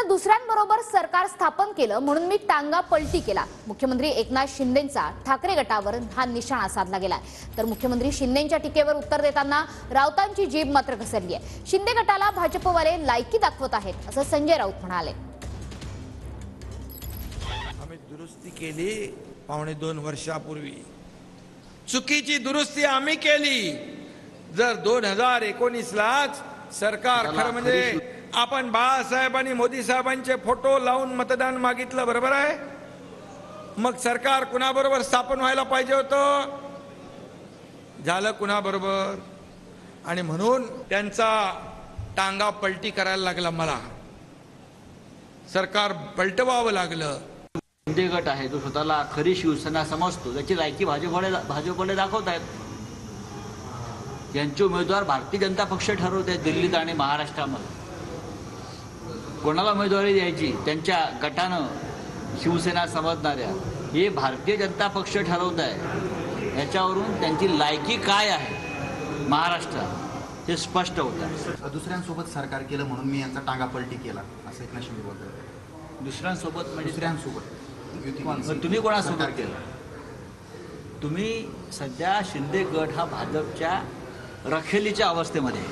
आता दुसऱ्यांबरोबर सरकार स्थापन केलं म्हणून मी टांगा पलटी केला. मुख्यमंत्री एकनाथ शिंदेंचा ठाकरे गटावर हा निशाणा साधला गेलाय. तर मुख्यमंत्री शिंदेंच्या टीकेवर उत्तर देताना राऊतांची जीभ मात्र घसरली आहे. शिंदे गटाला भाजपवाले लायकी दाखवत आहेत असं संजय राऊत म्हणाले. आम्ही दुरुस्ती केली 2.5 वर्षापूर्वी. चुकीची दुरुस्ती आम्ही केली. जर 2019लाच सरकार खरं म्हणजे आपण बाळासाहेब आणि मोदी साहेबांचे फोटो लावून मतदान मागितलं, बरोबर आहे. मग सरकार कुणाबरोबर स्थापन व्हायला पाहिजे होतं, झालं कुणाबरोबर. आणि म्हणून त्यांचा टांगा पलटी करायला लागला. मला सरकार पलटवावं लागलं. शिंदे गट आहे तो स्वतःला खरी शिवसेना समजतो, त्याची लायकी भाजपकडे दाखवत आहेत. यांचे उमेदवार भारतीय जनता पक्ष ठरवत आहेत दिल्लीत आणि महाराष्ट्रामध्ये. कोणाला उमेदवारी द्यायची त्यांच्या गटानं शिवसेना समजणाऱ्या हे भारतीय जनता पक्ष ठरवत आहे. याच्यावरून त्यांची लायकी काय आहे महाराष्ट्रात हे स्पष्ट होत आहे. दुसऱ्यांसोबत सरकार केलं म्हणून मी यांचा टांगा पलटी केला असं एकनाथ शिंदे बोलतात. दुसऱ्यांसोबत म्हणजे दुसऱ्यांसोबत तुम्ही कोणासोबत केलं? तुम्ही सध्या शिंदे गट हा भाजपच्या रखेलीच्या अवस्थेमध्ये